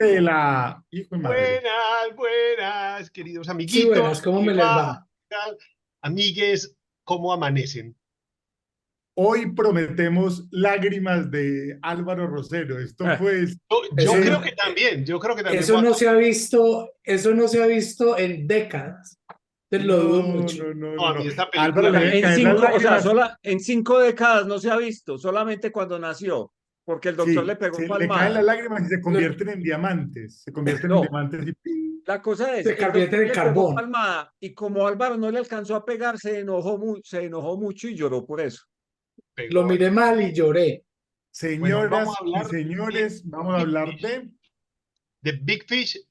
de la... Hijo de madre. Buenas, buenas, queridos Sí, buenas, amiguitos. ¿cómo ¿Qué me les va? va? ¿Qué tal? Amigues, ¿cómo amanecen? Hoy prometemos lágrimas de Álvaro Rosero. Esto pues, Yo Eso es, no, creo que también, yo creo que también eso voy a no se ha caer. visto, eso no se ha visto en décadas. Te lo dudo no, mucho. no, no, No, no, a no. mí esta Álvaro película le me... deben En caer las cinco, o sea, lágrimas. sola, en 5 décadas no se ha visto, solamente cuando nació, porque el doctor le Sí, pegó se le caen las palmada. lágrimas y se Lo- convierten en diamantes. Se convierten en No, diamantes y ¡ping! la cosa es, Se el convierte doctor en le pegó carbón. palmada y como Álvaro no le alcanzó a pegar, se enojó mucho y lloró por eso. Lo pegó. miré mal y lloré. Bueno, hoy vamos Señoras a y hablar de señores, vamos a Big hablar Fish. de De Big Fish,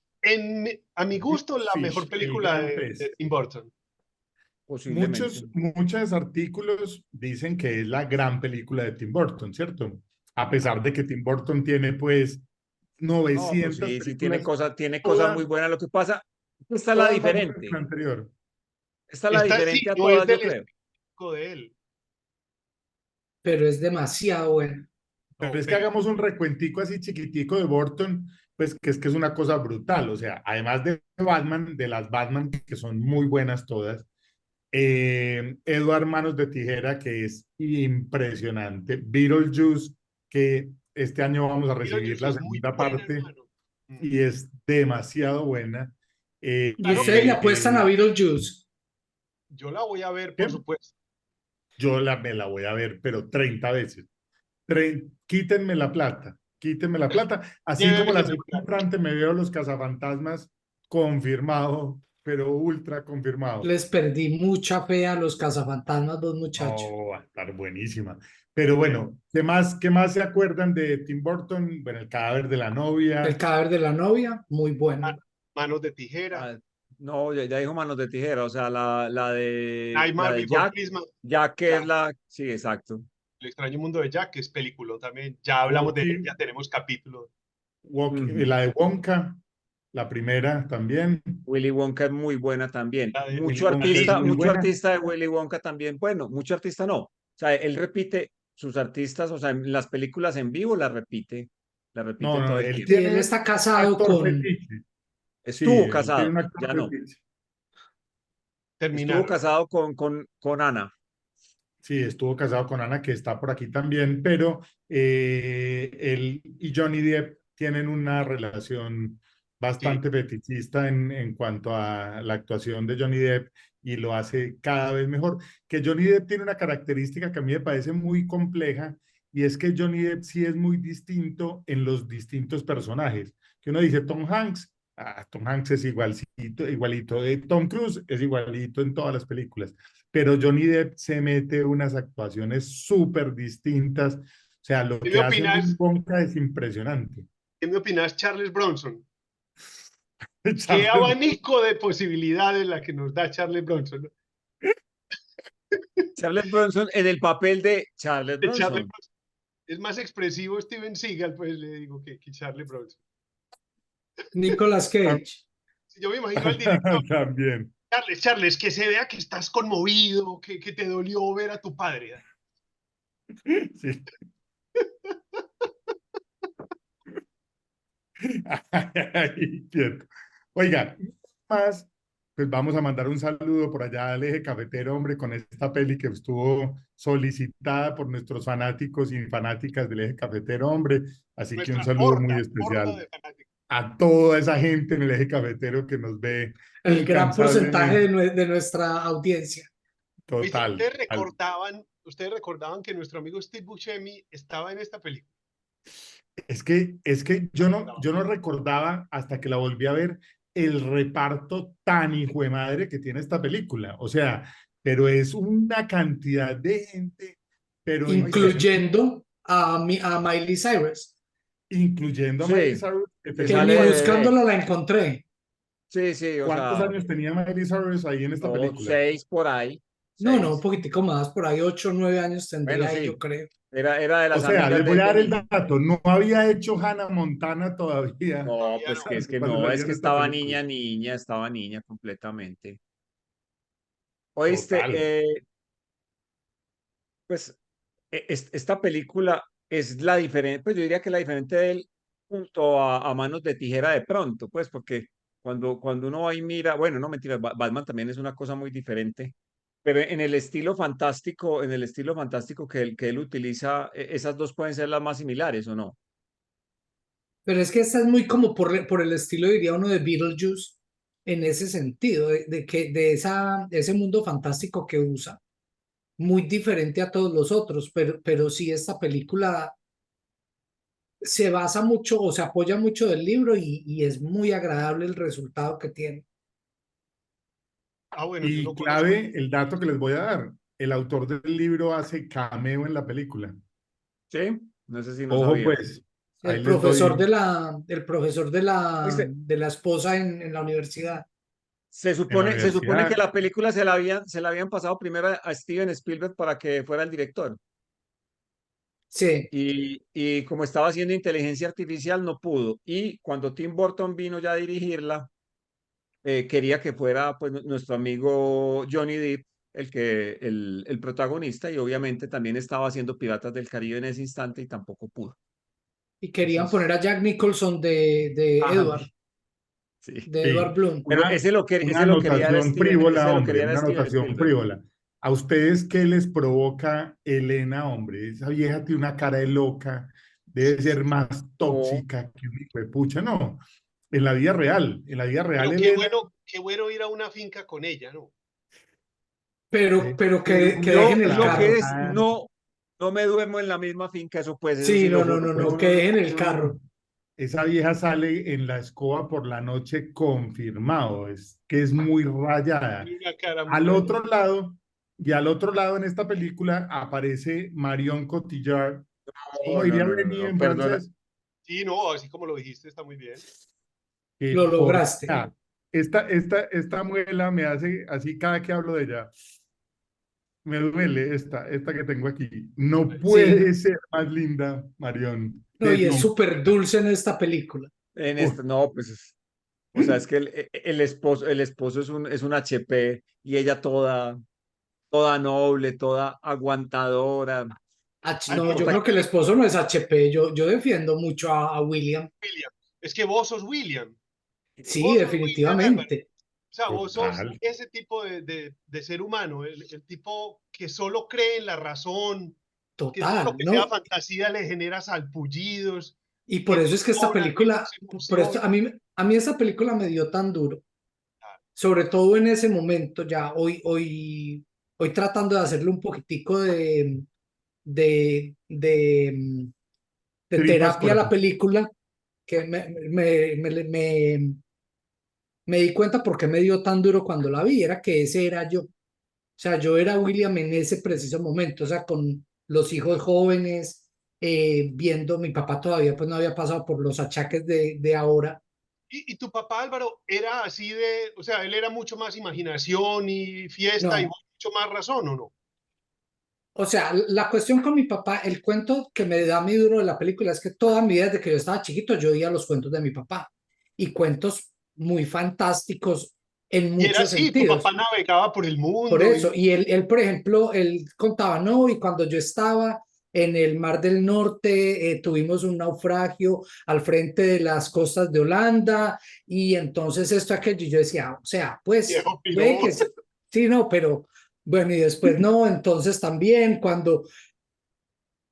a mi Big gusto, la mejor Fish, el película gran de pez. Tim Burton. Posiblemente. Muchos artículos dicen que es la gran película de Tim Burton, ¿cierto? A pesar de que Tim Burton tiene pues No, pues 900 sí, sí, películas, tiene cosas muy todas, buenas. Lo que pasa, esta es la todas más buenas que la diferente. anterior. Esta es la Esta sí, diferente a no es todas, yo del creo. estilo de él. Pero es demasiado bueno. Pero No, es que hagamos un recuentico así chiquitico de Burton, pues que es una cosa brutal. O sea, además de Batman, de las Batman, que son muy buenas todas, Edward Manos de Tijera, que es impresionante, Beetlejuice, que este año vamos a recibir Beetlejuice la es muy segunda buena, parte hermano. Mm. y es demasiado buena. Y Claro ustedes le que apuestan a Beetlejuice. yo la voy a ver, por ¿Qué? supuesto. Me la voy a ver, pero 30 veces. Quítenme la plata, quítenme la plata. Así como Lléveme la la semana plata. entrante me veo Los Cazafantasmas, confirmado, pero ultra confirmado. Les perdí mucha fe a los cazafantasmas, dos muchachos. No, va a estar buenísima. Pero bueno, qué más se acuerdan de Tim Burton? Bueno, El cadáver de la El novia. cadáver de la novia, muy bueno. Manos de tijera. Ah, no, ya dijo manos de tijera, o sea, la Nightmare de Before Jack, Christmas. Jack que es Jack. la, sí, exacto. El extraño mundo de Jack, que es película también. Ya hablamos de Walkie, ella, tenemos capítulos. Ujú. la de Wonka, la primera también. Willy Wonka es muy buena también. La de Willy Wonka es muy Mucho buena. artista de Willy Wonka también. Bueno, mucho artista no. O sea, él repite sus artistas, o sea, en las películas en vivo la No, repite no, todo el él tiempo. Y él tiene está casado actor con... fetiche. Sí, Estuvo él tiene casado, un actor ya no. fetiche. Estuvo terminaron. casado con Ana. Sí, estuvo casado con Ana, que está por aquí también, pero él y Johnny Depp tienen una relación Sí. bastante fetichista en cuanto a la actuación de Johnny Depp y lo hace cada vez mejor. Que Johnny Depp tiene una característica que a mí me parece muy compleja y es que Johnny Depp sí es muy distinto en los distintos personajes. Que uno dice Tom Hanks, Tom Hanks es igualito, igualito, Tom Cruise es igualito en todas las películas, pero Johnny Depp se mete unas actuaciones súper distintas. O sea, lo ¿Qué me que hace Willy opinas? Wonka es impresionante. ¿Qué me opinas, Charles Bronson? ¿Qué Charles, abanico de posibilidades la que nos da Charles Bronson? ¿No? Charles Bronson en el papel de Charles De Charles Bronson. Bronson. Es más expresivo Steven Seagal, pues le digo que Charles Bronson. Nicolas Cage. Yo me imagino al director. también. Charles, que se vea que estás conmovido, que te dolió ver a tu padre. Sí. Ay, quieto. Oiga, más, pues vamos a mandar un saludo por allá al Eje Cafetero, hombre, con esta peli que estuvo solicitada por nuestros fanáticos y fanáticas del Eje Cafetero, hombre. Así que un Nuestra saludo muy horda especial de fanáticos. a toda esa gente en el Eje Cafetero que nos ve El gran porcentaje incansablemente. de nuestra audiencia. Oíste, Total. ustedes recordaban que nuestro amigo Steve Buscemi estaba en esta película. Es que yo no recordaba hasta que la volví a ver el reparto tan hijo de madre que tiene esta película. O sea, pero es una cantidad de gente, pero Oíste, impresionante, Incluyendo a Miley Cyrus, incluyendo a Miley sí, Cyrus, que que que tenía ni sale, buscándola la encontré. sí, sí, o ¿cuántos sea, años tenía Miley Cyrus ahí en esta no, película? 6 por ahí, No, no, un 6. poquitico más, por ahí 8 o 9 años Bueno, tendría ahí, yo sí, creo. era de O las sea, amigas les voy a de dar el niño. dato, no había hecho Hannah Montana todavía No, Todavía pues no. que es que cuando no, salía es en que esta estaba película. niña, estaba niña completamente. Oíste, Total. pues esta película es la diferente, pues yo diría que la diferente de él, junto a Manos de Tijera de pronto, pues porque cuando uno va y mira, bueno, no mentira, Batman también es una cosa muy diferente, pero en el estilo fantástico que él utiliza, esas dos pueden ser las más similares, ¿o no? Pero es que esta es muy como por el estilo, diría uno, de Beetlejuice, en ese sentido, de ese mundo fantástico que usa, muy diferente a todos los otros, pero sí esta película se basa mucho o se apoya mucho del libro y es muy agradable el resultado que tiene. Ah, bueno, yo Y no conozco. clave, el dato que les voy a dar, el autor del libro hace cameo en la película. Sí, no sé si no Ojo sabía. pues, ahí les doy El profesor de Oíste, de la esposa en la universidad. en la se supone que universidad. la película se la habían pasado primero a Steven Spielberg para que fuera el director. Sí, Y como estaba haciendo inteligencia artificial, no pudo. Y cuando Tim Burton vino ya a dirigirla, quería que fuera pues, nuestro amigo Johnny Depp el protagonista, y obviamente también estaba haciendo Piratas del Caribe en ese instante y tampoco pudo. y querían poner Entonces, a Jack Nicholson ah, sí. De Edward Sí, Bloom. Pero una ese lo quería era anotación Steven, frívola, ese lo hombre, quería era una Steven anotación Spielberg. frívola. ¿A ustedes qué les provoca Elena, hombre? Esa vieja tiene una cara de loca, debe ser más No, tóxica que un hijo de pucha, no. En la vida real, Pero Elena, qué bueno ir a una finca con ella, ¿no? Pero es que muy dejen el lo que carro. es, rara. no me duermo en la misma finca, eso pues, eso Sí, sí no, lo no, juro, no, pues. no, No, que no, no, dejen el no, carro. no. Esa vieja sale en la escoba por la noche confirmado, es que es muy rayada. Tiene una cara muy Al rayada. otro lado, y al otro lado en esta película aparece Marion Cotillard. ¿Cómo diría Benny No, en perdona. francés? Sí, no, así como lo dijiste, está muy bien. Que Lo por lograste. esta muela me hace así cada que hablo de ella. Me duele esta que tengo aquí. No Sí, puede ser más linda, Marion. no, y es No. súper dulce en esta película. En Uf. esto, no, pues, o sea, es que el esposo es un HP y ella toda noble, toda aguantadora. Ay, No, pero yo Total, creo que el esposo no es HP. Yo defiendo mucho a William. William, es que vos sos William. Sí, Vos sos William Álvarez. definitivamente. O sea, vos sos Total. ese tipo de ser humano, el tipo que solo cree en la razón, que todo lo Total, que sea ¿no? fantasía le genera salpullidos, Y por que no eso es que esta llora, que no película, se por esto, emociona. a mí esta película me dio tan duro, sobre todo en ese momento, ya hoy tratando de hacerle un poquitico de, de, mm, de Tripas terapia a la corazón. película, que me di cuenta por qué me dio tan duro cuando la vi, era que ese era yo. O sea, yo era William en ese preciso momento, o sea, con los hijos jóvenes, viendo, mi papá todavía pues no había pasado por los achaques de ahora. Y tu papá Álvaro era así de, o sea, él era mucho más imaginación y fiesta y No, vos mucho más razón, ¿o no? o sea, la cuestión con mi papá, el cuento que me da mi duro de la película es que toda mi vida desde que yo estaba chiquito yo oía los cuentos de mi papá y cuentos muy fantásticos en Y era muchos así, tu papá sentidos. navegaba por el Por mundo y eso, y por ejemplo, él contaba, no, y cuando yo estaba en el Mar del Norte, tuvimos un naufragio al frente de las costas de Holanda, y entonces esto, aquello, y yo decía, o sea, pues, viejo puede piro. que sí, sí, no, pero bueno, y después no, entonces también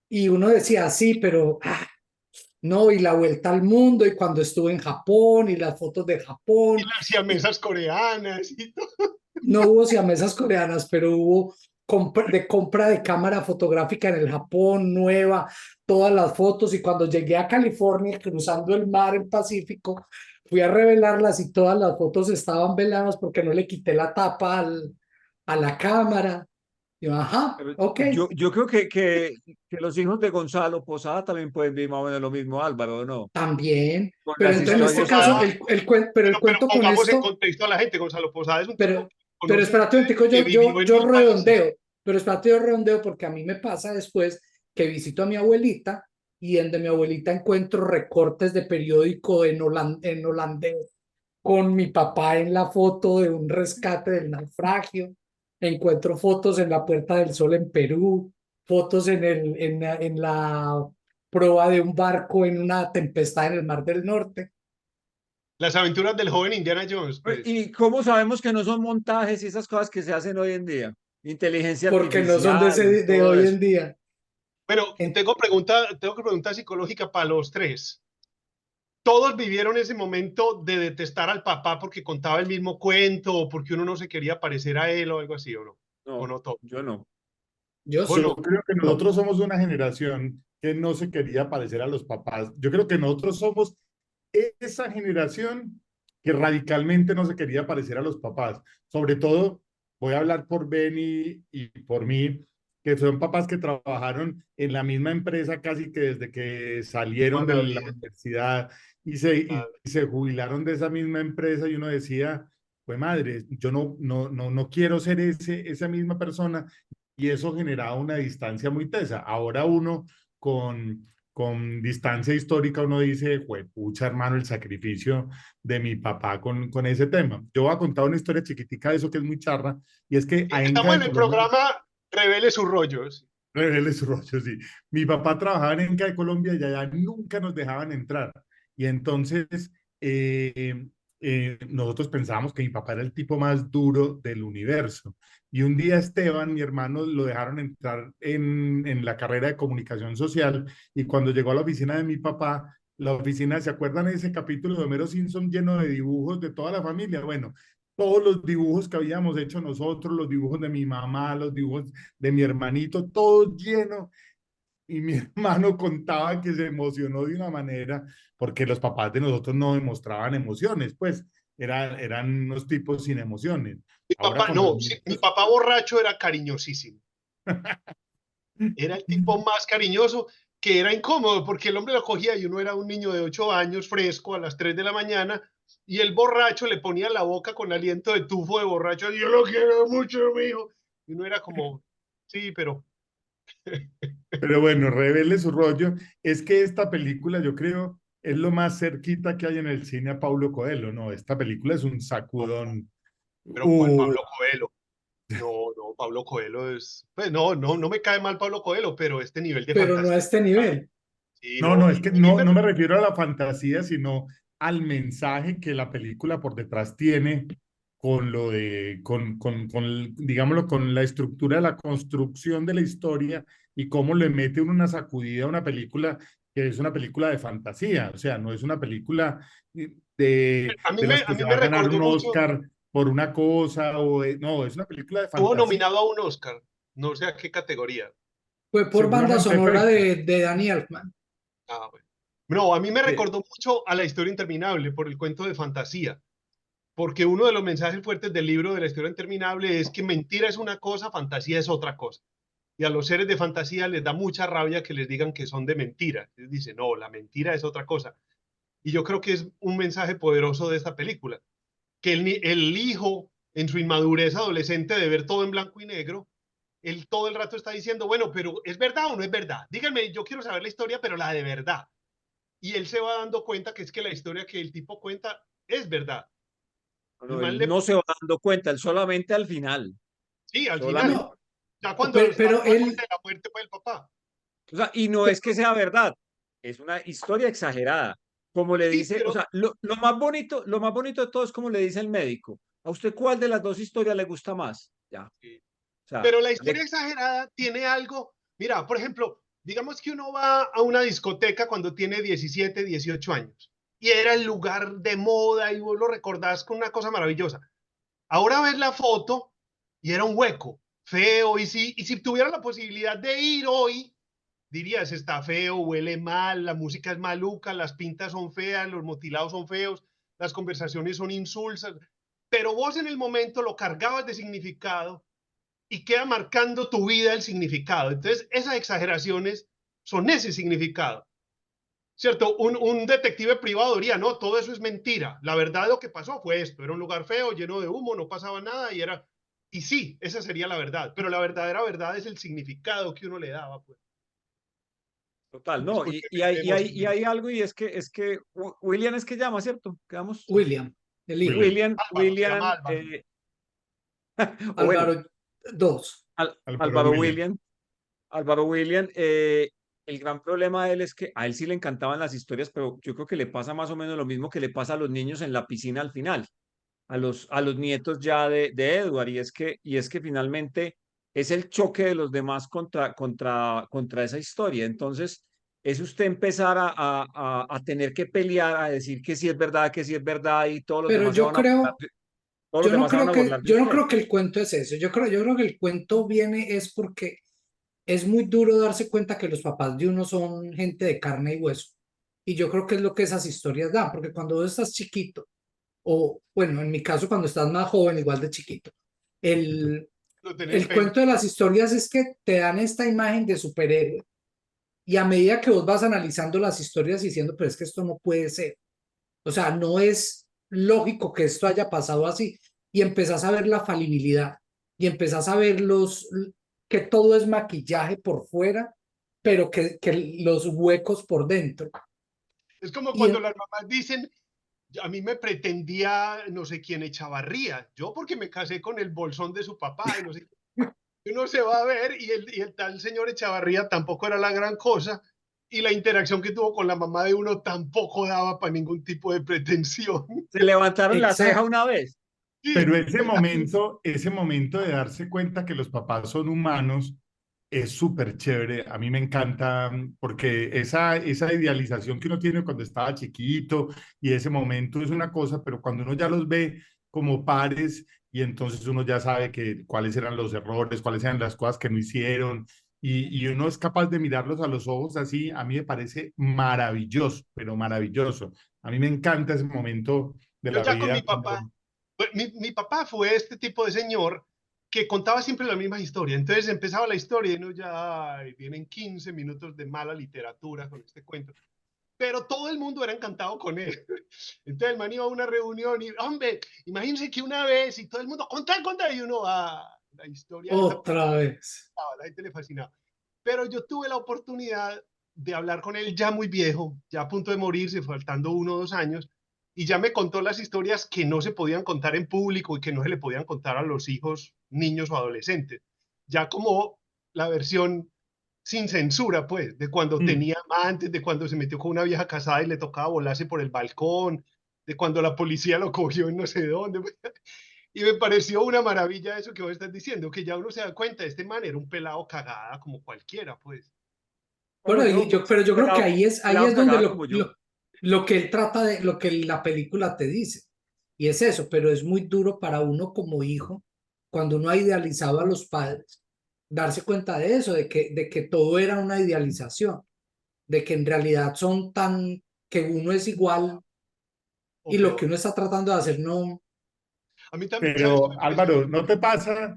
y uno decía, sí, pero, no, y la vuelta al mundo, y cuando estuve en Japón, y las fotos de Y Japón, las y siamesas coreanas y todo. no hubo siamesas coreanas, pero hubo compra de cámara fotográfica en el Japón, nueva, todas las fotos. Y cuando llegué a California, cruzando el mar, el Pacífico, fui a revelarlas y todas las fotos estaban veladas porque no le quité la tapa a la cámara. Yo, ajá, pero ok, yo creo que los hijos de Gonzalo Posada también pueden vivir más o menos lo mismo, Álvaro, ¿o no? también. Con Pero las entonces en este historias caso, Posada, pero el pero cuento con pongamos en esto. contexto a la gente, Gonzalo Posada es un tipo Pero, que pero conoce espérate un usted, momentico, que vivió en yo mil países. redondeo, pero espérate, yo redondeo porque a mí me pasa después que visito a mi abuelita y en de mi abuelita encuentro recortes de periódico en holandés con mi papá en la foto de un rescate del naufragio, encuentro fotos en la Puerta del Sol en Perú, fotos en proa de un barco en una tempestad en el Mar del Norte. Las aventuras del joven Indiana Jones, pues. ¿Y cómo sabemos que no son montajes y esas cosas que se hacen hoy en día? Inteligencia Porque no son artificial y de todo hoy eso. en día. Bueno, En- tengo que pregunta psicológica para los tres. ¿Todos vivieron ese momento de detestar al papá porque contaba el mismo cuento o porque uno no se quería parecer a él o algo así, o no? ¿O No, no todo? yo no. yo ¿O Yo sí. no? creo que nosotros somos una generación que no se quería parecer a los papás. Yo creo que nosotros somos esa generación que radicalmente no se quería parecer a los papás. Sobre todo, voy a hablar por Benny y por mí, que son papás que trabajaron en la misma empresa casi que desde que salieron Toda de la la vida. universidad y se jubilaron de esa misma empresa y uno decía, pues madre, yo no quiero ser esa misma persona y eso generaba una distancia muy tesa. Ahora uno con distancia histórica uno dice, pucha hermano, el sacrificio de mi papá con ese tema. Yo voy a contar una historia chiquitica de eso que es muy charra, y es que a Enca Estamos de en el Colombia, programa Revele sus rollos. revele su rollo, sí. Mi papá trabajaba en Enca de Colombia y allá nunca nos dejaban entrar. Y entonces nosotros pensábamos que mi papá era el tipo más duro del universo. Y un día Esteban, mi hermano, lo dejaron entrar en la carrera de comunicación social y cuando llegó a la oficina de mi papá, la oficina, ¿se acuerdan de ese capítulo de Homero Simpson lleno de dibujos de toda la familia? Bueno, todos los dibujos que habíamos hecho nosotros, los dibujos de mi mamá, los dibujos de mi hermanito, todo lleno. Y mi hermano contaba que se emocionó de una manera porque los papás de nosotros no demostraban emociones, pues eran unos tipos sin emociones. Mi Ahora papá, con los no, sí, mi nietos, papá borracho era cariñosísimo. Era el tipo más cariñoso que era incómodo porque el hombre lo cogía y uno era un niño de 8 años fresco a las 3 de la mañana y el borracho le ponía la boca con aliento de tufo de borracho. Yo lo quiero mucho, mijo. Y uno era como, sí, pero pero bueno, revele su rollo. Es que esta película, yo creo, es lo más cerquita que hay en el cine a Paulo Coelho, ¿no? Esta película es un sacudón. ¿cuál Uh, Pablo Coelho? No, no, Pablo Coelho es, pues no, no, no me cae mal Pablo Coelho, pero este nivel de Pero no a fantasía, este nivel. sí, No, no, no, y es que a mí no me refiero a la fantasía, sino al mensaje que la película por detrás tiene con lo de, digámoslo, con la estructura de la construcción de la historia y cómo le mete uno una sacudida a una película que es una película de fantasía, o sea, no es una película de las a que mí se va me a ganar recordó un mucho, Oscar por una cosa, no, es una película de estuvo fantasía, nominado a un Oscar, no sé a qué categoría. Fue por banda seguramente sonora efecto. de Danny Elfman. Ah, bueno. No, a mí me Sí. recordó mucho a La historia interminable por el cuento de fantasía, porque uno de los mensajes fuertes del libro de La historia interminable es que mentira es una cosa, fantasía es otra cosa. Y a los seres de fantasía les da mucha rabia que les digan que son de mentira. Les dice, no, la mentira es otra cosa. Y yo creo que es un mensaje poderoso de esta película, que el hijo en su inmadurez adolescente de ver todo en blanco y negro, él todo el rato está diciendo, bueno, pero ¿es verdad o no es verdad? Díganme, yo quiero saber la historia, pero la de verdad. Y él se va dando cuenta que es que la historia que el tipo cuenta es verdad. El No, man él le, no se va dando cuenta, él solamente al final. sí, al final, Solamente. No, ya cuando estaba pero al borde él, de la muerte fue el papá. O sea, y no es que sea verdad, es una historia exagerada. Como le Sí, dice, o sea, lo más bonito de todo es como le dice el médico. ¿A usted cuál de las dos historias le gusta más? Ya. O sea, pero la historia exagerada tiene algo, mira, por ejemplo, digamos que uno va a una discoteca cuando tiene 17, 18 años y era el lugar de moda y vos lo recordás con una cosa maravillosa. Ahora ves la foto y era un hueco, feo, y si tuviera la posibilidad de ir hoy, dirías, está feo, huele mal, la música es maluca, las pintas son feas, los motilados son feos, las conversaciones son insulsas, pero vos en el momento lo cargabas de significado y queda marcando tu vida el significado. Entonces, esas exageraciones son ese significado. ¿Cierto? Un detective privado diría, no, todo eso es mentira. La verdad de lo que pasó fue esto. Era un lugar feo, lleno de humo, no pasaba nada y era... Y sí, esa sería la verdad. Pero la verdadera verdad es el significado que uno le daba. Pues. total, no. Disculpe, Y hay algo y es que William es que llama, ¿cierto? Quedamos. William, el hijo. William, Álvaro, se llama Álvaro. O bueno, Álvaro 2. Álvaro Álvaro William. William, Álvaro William, el gran problema de él es que a él sí le encantaban las historias, pero yo creo que le pasa más o menos lo mismo que le pasa a los niños en la piscina al final, a los nietos ya de Edward, y es que finalmente es el choque de los demás contra esa historia. Entonces, es usted empezar a tener que pelear, a decir que sí es verdad, que sí es verdad, y todos los Pero demás se van a burlar todos los demás se van a burlar de yo no usted. creo que el cuento es eso. Yo creo que el cuento viene es porque es muy duro darse cuenta que los papás de uno son gente de carne y hueso. Y yo creo que es lo que esas historias dan, porque cuando vos estás chiquito, o bueno, en mi caso cuando estás más joven, igual de chiquito, el, No tenés el pelo. cuento de las historias es que te dan esta imagen de superhéroe y a medida que vos vas analizando las historias diciendo, pero es que esto no puede ser. O sea, no es lógico que esto haya pasado así. Y empezás a ver la falibilidad y empezás a ver que todo es maquillaje por fuera, pero que los huecos por dentro. Es como Y cuando las mamás dicen, a mí me pretendía no sé quién Echavarría, yo porque me casé con el bolsón de su papá y no sé, uno se va a ver y el tal señor Echavarría tampoco era la gran cosa y la interacción que tuvo con la mamá de uno tampoco daba para ningún tipo de pretensión. Se levantaron la ceja exacto, una vez. Sí, Pero ese momento de darse cuenta que los papás son humanos es súper chévere. A mí me encanta porque esa idealización que uno tiene cuando estaba chiquito y ese momento es una cosa, pero cuando uno ya los ve como pares y entonces uno ya sabe que cuáles eran los errores, cuáles eran las cosas que no hicieron y uno es capaz de mirarlos a los ojos así, a mí me parece maravilloso, pero maravilloso. A mí me encanta ese momento de yo la ya con mi vida papá, cuando pues, mi papá fue este tipo de señor que contaba siempre la misma historia. Entonces empezaba la historia y no ya ay, vienen 15 minutos de mala literatura con este cuento. Pero todo el mundo era encantado con él. Entonces el man iba a una reunión y, hombre, imagínense que una vez y todo el mundo, contar, y uno, la historia de esa otra vez. a la gente le fascinaba. Pero yo tuve la oportunidad de hablar con él ya muy viejo, ya a punto de morirse, faltando 1 o 2 años, y ya me contó las historias que no se podían contar en público y que no se le podían contar a los hijos, niños o adolescentes. Ya como la versión sin censura, pues, de cuando tenía amantes, de cuando se metió con una vieja casada y le tocaba volarse por el balcón, de cuando la policía lo cogió en no sé dónde. Y me pareció una maravilla eso que vos estás diciendo, que ya uno se da cuenta, este man era un pelado cagada como cualquiera, pues. Como Bueno, yo, pero yo creo que ahí pelado es donde cagada como yo. lo que él trata de, lo que la película te dice. Y es eso, pero es muy duro para uno como hijo, cuando uno ha idealizado a los padres, darse cuenta de eso, de que todo era una idealización, de que en realidad son tan, que uno es igual O y lo que peor. uno está tratando de hacer no. A mí también, ¿sabes qué me Pero pareció? Álvaro, ¿no te pasa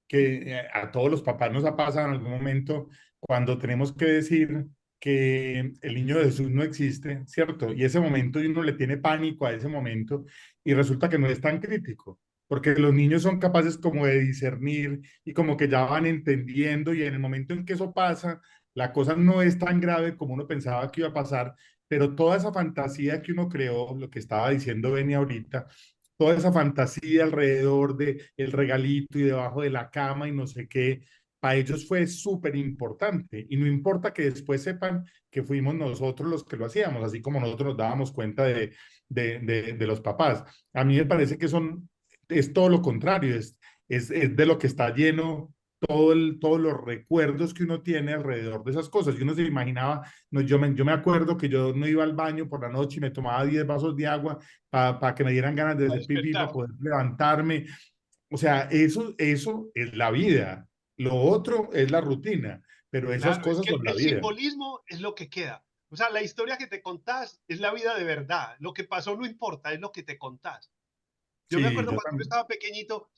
que a todos los papás nos ha pasado en algún momento cuando tenemos que decir que el niño de Jesús no existe, ¿cierto? Y ese momento y uno le tiene pánico a ese momento y resulta que no es tan crítico, porque los niños son capaces como de discernir y como que ya van entendiendo y en el momento en que eso pasa, la cosa no es tan grave como uno pensaba que iba a pasar, pero toda esa fantasía que uno creó, lo que estaba diciendo Benny ahorita, toda esa fantasía alrededor de el regalito y debajo de la cama y no sé qué, para ellos fue súper importante y no importa que después sepan que fuimos nosotros los que lo hacíamos, así como nosotros nos dábamos cuenta de los papás. A mí me parece que es todo lo contrario, es de lo que está lleno todos los recuerdos que uno tiene alrededor de esas cosas. Y uno se imaginaba, no, yo me acuerdo que yo no iba al baño por la noche y me tomaba 10 vasos de agua para que me dieran ganas de A hacer pipí, para despertar. poder levantarme. O sea, eso es la vida. Lo otro es la rutina, pero esas Claro, es cosas que son la el vida. simbolismo es lo que queda. O sea, la historia que te contás es la vida de verdad. Lo que pasó no importa, es lo que te contás. Yo me Sí, acuerdo yo cuando yo también. estaba pequeñito,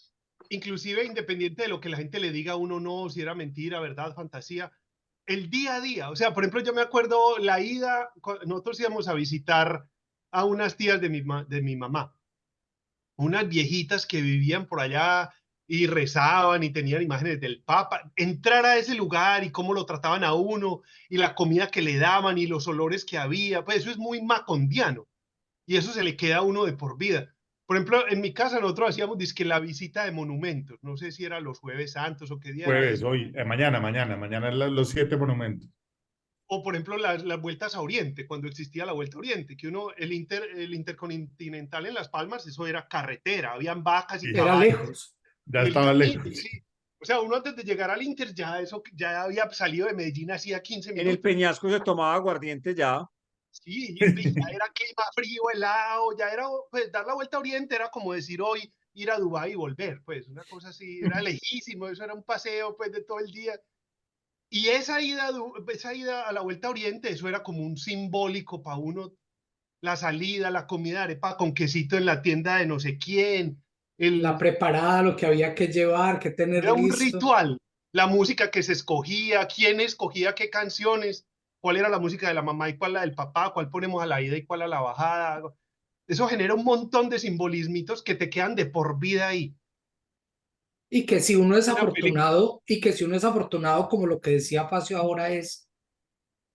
inclusive independiente de lo que la gente le diga a uno, no, si era mentira, verdad, fantasía, el día a día, o sea, por ejemplo, yo me acuerdo la ida, nosotros íbamos a visitar a unas tías de mi mamá, unas viejitas que vivían por allá y rezaban y tenían imágenes del Papa, entrar a ese lugar y cómo lo trataban a uno y la comida que le daban y los olores que había, pues eso es muy macondiano y eso se le queda a uno de por vida. Por ejemplo, en mi casa nosotros hacíamos dizque la visita de monumentos, no sé si era los jueves santos o qué día era Jueves, eso. hoy, mañana es los 7 monumentos. O por ejemplo las vueltas a Oriente, cuando existía la Vuelta a Oriente, que uno, el Intercontinental en Las Palmas, eso era carretera, habían vacas y Sí, Era caballos. lejos. ya Y el estaba camino, lejos. sí. O sea, uno antes de llegar al Inter ya eso ya había salido de Medellín hacía 15 En el minutos. Peñasco se tomaba aguardiente ya. Sí, y ya era clima frío, helado, ya era, pues dar la vuelta a Oriente era como decir hoy ir a Dubái y volver, pues una cosa así, era lejísimo, eso era un paseo pues de todo el día. Y esa ida a la vuelta a Oriente, eso era como un simbólico para uno, la salida, la comida de arepa con quesito en la tienda de no sé quién, La el, preparada, lo que había que llevar, que tener era un listo. ritual, la música que se escogía, quién escogía qué canciones, cuál era la música de la mamá y cuál la del papá, cuál ponemos a la ida y cuál a la bajada. Eso genera un montón de simbolismitos que te quedan de por vida ahí. Y que si uno es Una película. afortunado, y que si uno es afortunado, como lo que decía Facio ahora es,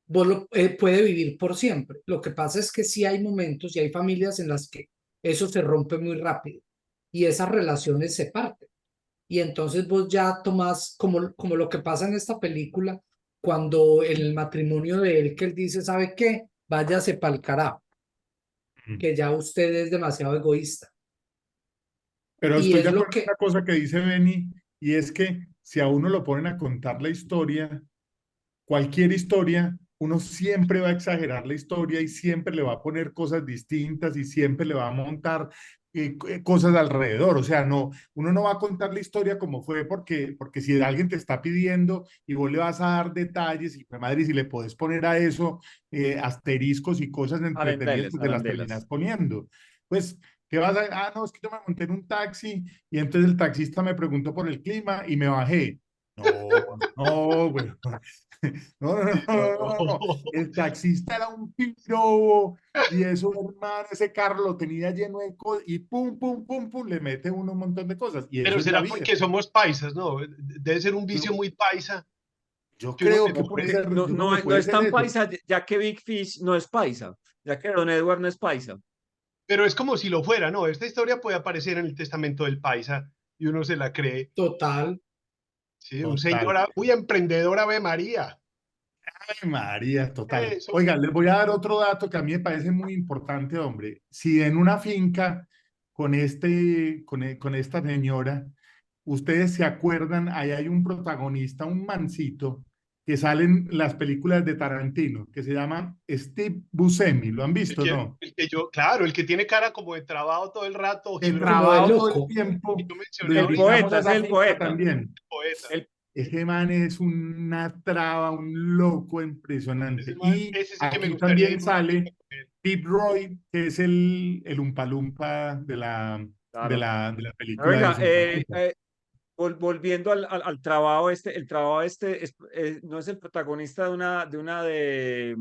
vos puede vivir por siempre. Lo que pasa es que sí hay momentos y hay familias en las que eso se rompe muy rápido y esas relaciones se parten. Y entonces vos ya tomás, como lo que pasa en esta película, cuando el matrimonio de él, que él dice, ¿sabe qué? Váyase pa'l carajo, que ya usted es demasiado egoísta. Pero Y estoy es de lo acuerdo con que, una cosa que dice Benny, y es que si a uno lo ponen a contar la historia, cualquier historia, uno siempre va a exagerar la historia y siempre le va a poner cosas distintas y siempre le va a montar cosas alrededor. O sea, no, uno no va a contar la historia como fue porque si alguien te está pidiendo y vos le vas a dar detalles y pues, madre, si le podés poner a eso asteriscos y cosas entretenidas, Arandelas, pues te las terminas arandelas. poniendo. Pues, ¿qué vas a? Ah, no, es que yo me monté en un taxi y entonces el taxista me preguntó por el clima y me bajé. No, no, güey. No, no, no, no, no, no. El taxista era un piro y eso, hermano, ese carro lo tenía lleno de cosas y pum, pum, pum, pum, le mete uno un montón de cosas. Y Pero eso es la será vida. porque somos paisas, ¿no? Debe ser un vicio Yo, muy paisa yo que uno creo le que No, puede porque pone. ser, no, yo creo que no puede es ser tan eso. paisa, ya que Big Fish no es paisa, ya que Don Edward no es paisa. Pero es como si lo fuera, ¿no? Esta historia puede aparecer en el testamento del paisa y uno se la cree. total. Sí, un Total. señor muy emprendedor, Ave María. Ay, María, total. Eso. Oiga, les voy a dar otro dato que a mí me parece muy importante, hombre. Si en una finca con esta señora, ustedes se acuerdan, ahí hay un protagonista, un mancito, que sale en las películas de Tarantino, que se llama Steve Buscemi. ¿Lo han visto, no? Claro, el que tiene cara como de trabado todo el rato, De ojibroco, Como de trabajo todo el loco. que tiempo, yo lo mencioné El ahorita, invitamos poeta, a es esa el finca poeta. también. poeta. El, Ese man es una traba, un loco impresionante. Y Ese sí que me aquí gustaría también ir una finca sale con él. Pete Roy, que es el Umpa Lumpa claro. de la película de Oiga, los Umpa Lumpa. volviendo al trabajo este, el trabajo este no es el protagonista de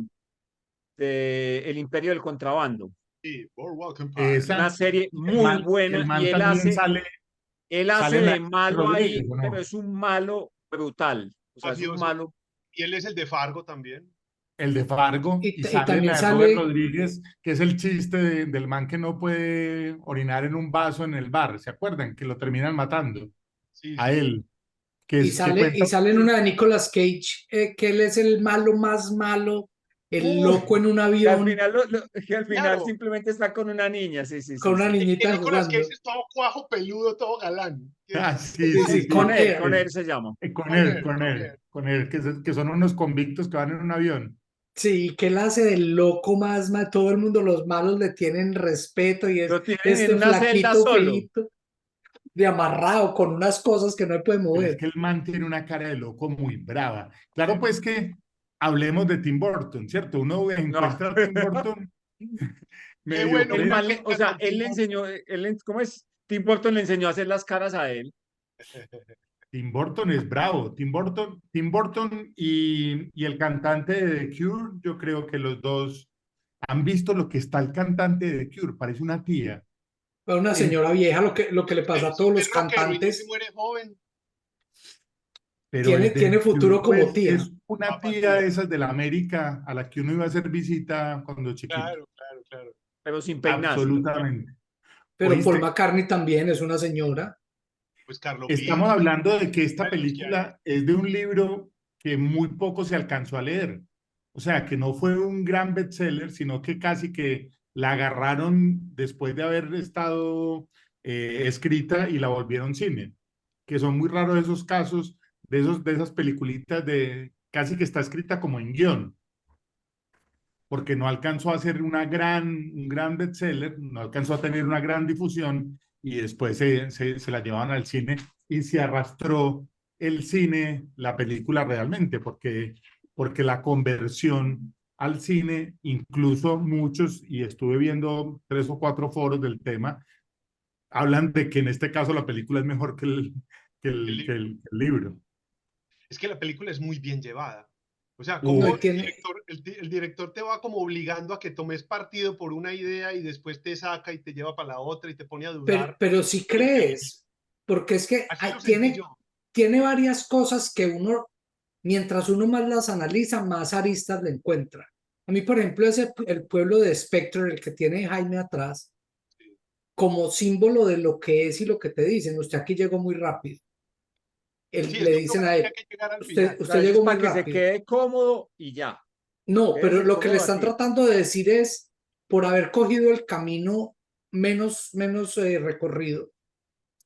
El Imperio del Contrabando. Sí, Boardwalk Empire. Una Esa, serie muy el buena y man también él sale hace en la de de malo Rodríguez, ahí, ¿o pero no? es un malo brutal. O sea, es un Mafioso. malo. Y él es el de Fargo también. El de Fargo, y Y sale en también la de Robert sale, Rodríguez, que es el chiste del man que no puede orinar en un vaso en el bar. ¿Se acuerdan? Que lo terminan matando Sí, a sí. él, que, y que sale, cuenta. y sale en una de Nicolas Cage, que él es el malo más malo, el Uf, loco en un Que al avión final, que al final Claro. simplemente está con una niña. Sí, sí, con sí, una sí. Que niñita Nicolas Cage jugando. es todo cuajo, peludo, todo galán. ah, sí, Sí, sí, sí, sí. Con Air. él se llama. Con él. Que son unos convictos que van en un avión. Sí, que él hace del loco más, todo el mundo, los malos le tienen respeto y es Lo tienen en este una celda flaquito solo. feíto de amarrado con unas cosas que no se puede Pero es mover. que el man tiene una cara de loco muy brava. Claro, pues que hablemos de Tim Burton, ¿cierto? Uno No. encuentra a Tim Burton Qué medio bueno El que cre- man o venga sea, con él le Timón. enseñó, ¿cómo es? Tim Burton le enseñó a hacer las caras a él. Tim Burton es bravo. Tim Burton y el cantante de The Cure, yo creo que los dos han visto lo que está el cantante de The Cure, parece una tía. A una En- señora vieja, lo que le pasa a Es todos los rockero y no se cantantes, muere joven. pero tiene, el de tiene The Cure, futuro como pues tía. es una Papá tía tía. de esas de la América a la que uno iba a hacer visita cuando chiquito. Claro, claro, claro. Pero sin peinar. Absolutamente. Pero Paul ¿Oíste? McCartney también es una señora. Pues Carlos Estamos Vives, hablando de que esta de los que hay. película es de un libro que muy poco se alcanzó a leer, O sea, que no fue un gran bestseller, sino que casi que la agarraron después de haber estado escrita y la volvieron cine, que son muy raros esos casos de esas peliculitas de casi que está escrita como en guión, porque no alcanzó a ser un gran bestseller, no alcanzó a tener una gran difusión y después se la llevaban al cine y se arrastró el cine, la película realmente, porque la conversión al cine, incluso muchos, y estuve viendo 3 o 4 foros del tema, hablan de que en este caso la película es mejor que El libro. el libro. Es que la película es muy bien llevada. O sea, No, como y tiene, el director te va como obligando a que tomes partido por una idea y después te saca y te lleva para la otra y te pone a dudar. pero si Increíble. crees, porque es que Así lo sentí tiene, yo. tiene varias cosas que uno, mientras uno más las analiza, más aristas le encuentra. A mí, por ejemplo, el pueblo de Spectre, el que tiene Jaime atrás, como símbolo de lo que es y lo que te dicen. Usted aquí llegó muy rápido. Sí, Le este dicen programa a tenía él, que llegar al usted, final. O sea, usted eso es llegó muy para que se rápido. quede cómodo y ya. No, pero Quédese lo que le cómodo están aquí. tratando de decir es, por haber cogido el camino menos recorrido,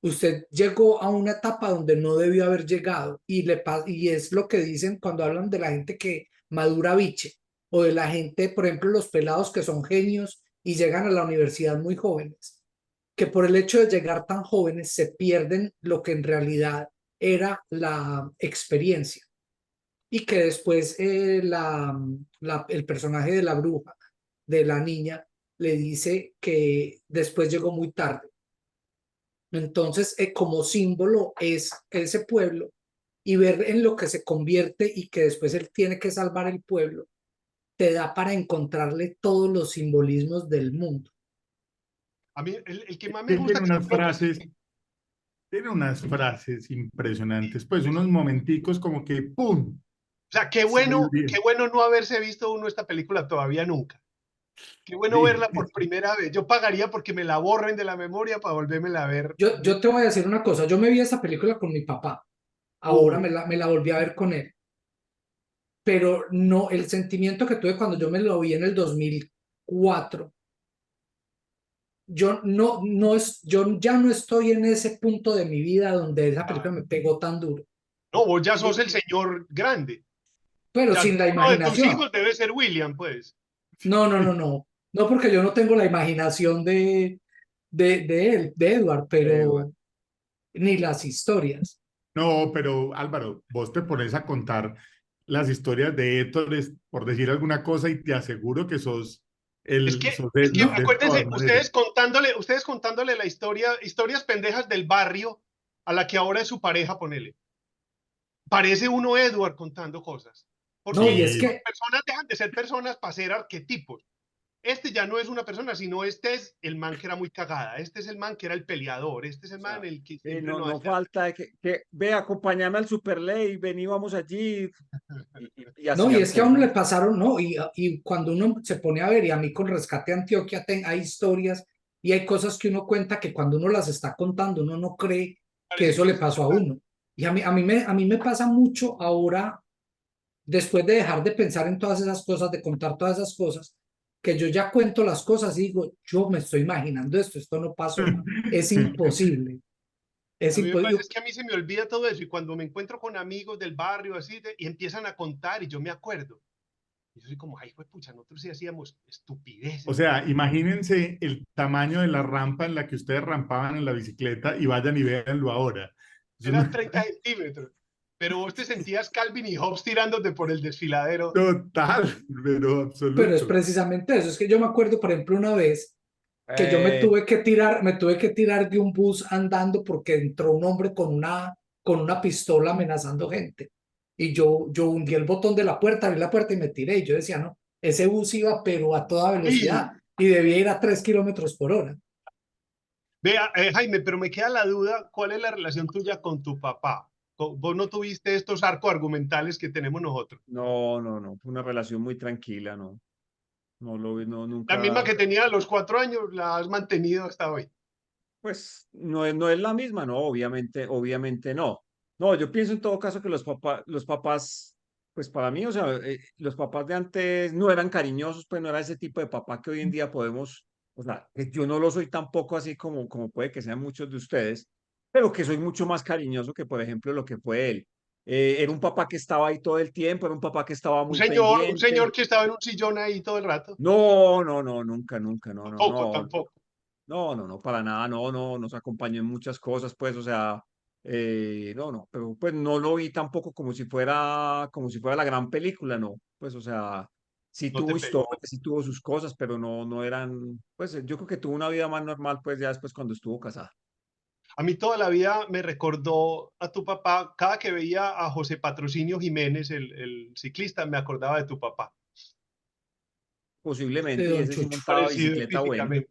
usted llegó a una etapa donde no debió haber llegado y es lo que dicen cuando hablan de la gente que madura biche o de la gente, por ejemplo, los pelados que son genios y llegan a la universidad muy jóvenes, que por el hecho de llegar tan jóvenes se pierden lo que en realidad era la experiencia y que después el personaje de la bruja, de la niña, le dice que después llegó muy tarde. Entonces, como símbolo es ese pueblo y ver en lo que se convierte y que después él tiene que salvar el pueblo, te da para encontrarle todos los simbolismos del mundo. A mí, el que más me Que gusta, que yo creo que es tiene unas frases impresionantes, pues unos momenticos como que ¡pum! o sea, Salió qué bien. bueno no haberse visto uno esta película todavía nunca. Qué bueno Sí. verla por primera vez. Yo pagaría porque me la borren de la memoria para volvérmela a ver. Yo te voy a decir una cosa, yo me vi esa película con mi papá, ahora Uh, me la volví a ver con él, pero no, el sentimiento que tuve cuando yo me lo vi en el 2004, yo ya no estoy en ese punto de mi vida donde esa película me pegó tan duro, no, vos ya sos Yo- el señor grande. pero Ya sin la uno de tus imaginación. hijos debe ser William, pues. No, porque yo no tengo la imaginación de él, de Edward, pero ni las historias. No, pero Álvaro, vos te pones a contar las historias de Héctor, por decir alguna cosa, y te aseguro que sos Es que No, de todas acuérdense, maneras. ustedes contándole la historia, historias pendejas del barrio a la que ahora es su pareja, ponele. Parece uno Edward contando cosas. no, Porque y es Sí, las que, personas dejan de ser personas para ser arquetipos. Este ya no es una persona, sino este es el man que era muy cagada. Este es el man que era el peleador. Este es el O man sea, el que siempre no, no no hacía. falta de que ve, acompáñame al Superley, vení, vamos allí, y no, y hacían es que a uno le cosas. pasaron, no, y cuando uno se pone a ver, y a mí con Rescate Antioquia hay historias y hay cosas que uno cuenta que cuando uno las está contando, uno no cree que Parece eso que le es pasó a verdad. uno. Y a mí me pasa mucho ahora, después de dejar de pensar en todas esas cosas, de contar todas esas cosas, que yo ya cuento las cosas y digo, yo me estoy imaginando esto no pasó, es imposible, es A mí me pasa, imposible. es que a mí se me olvida todo eso y cuando me encuentro con amigos del barrio así y empiezan a contar y yo me acuerdo. Y yo soy como, ay, pucha, nosotros sí hacíamos o estupideces de sea, niños. imagínense el tamaño de la rampa en la que ustedes rampaban en la bicicleta y vayan y véanlo ahora. Es Eran una- 30 centímetros. Pero vos te sentías Calvin y Hobbes tirándote por el desfiladero. total, pero Pero es absoluto. precisamente eso, es que yo me acuerdo, por ejemplo, una vez que yo Eh, me tuve que tirar de un bus andando porque entró un hombre con una pistola amenazando gente. Y yo hundí el botón de la puerta, abrí la puerta y me tiré. Y yo decía, no, ese bus iba pero a toda ¡Ay! velocidad y debía ir a 3 kilómetros por hora. Vea, Jaime, pero me queda la duda, ¿cuál es la relación tuya con tu papá? Vos no tuviste estos arcos argumentales que tenemos nosotros. no, fue una relación muy tranquila, no, no, La misma nunca, que tenía a los 4 años, la has mantenido hasta hoy. pues no es la misma, no, obviamente no. No, yo pienso en todo caso que los papás Pues para mí, o sea, los papás de antes no eran cariñosos, pues no era ese tipo de papá que hoy en día podemos, o sea, que yo no lo soy tampoco así como puede que sean muchos de ustedes, pero que soy mucho más cariñoso que, por ejemplo, lo que fue él. Era un papá que estaba ahí todo el tiempo, era un papá que estaba muy Un señor pendiente. que estaba en un sillón ahí todo el rato. No, no, no, nunca, nunca, no, no, Tampoco, no. tampoco. No, no, no, para nada, no, no, nos acompañó en muchas cosas, pues, o sea, no, no, pero pues no lo vi tampoco como si fuera la gran película, no, pues, o sea, sí No te tuvo historia, pegó. sí tuvo sus cosas, pero no, no eran, pues, yo creo que tuvo una vida más normal, pues, ya después cuando estuvo casada. A mí toda la vida me recordó a tu papá. Cada que veía a José Patrocinio Jiménez, el ciclista, me acordaba de tu papá. de Posiblemente, y Don ese sí Chucho. montaba Parecido bicicleta bueno. físicamente.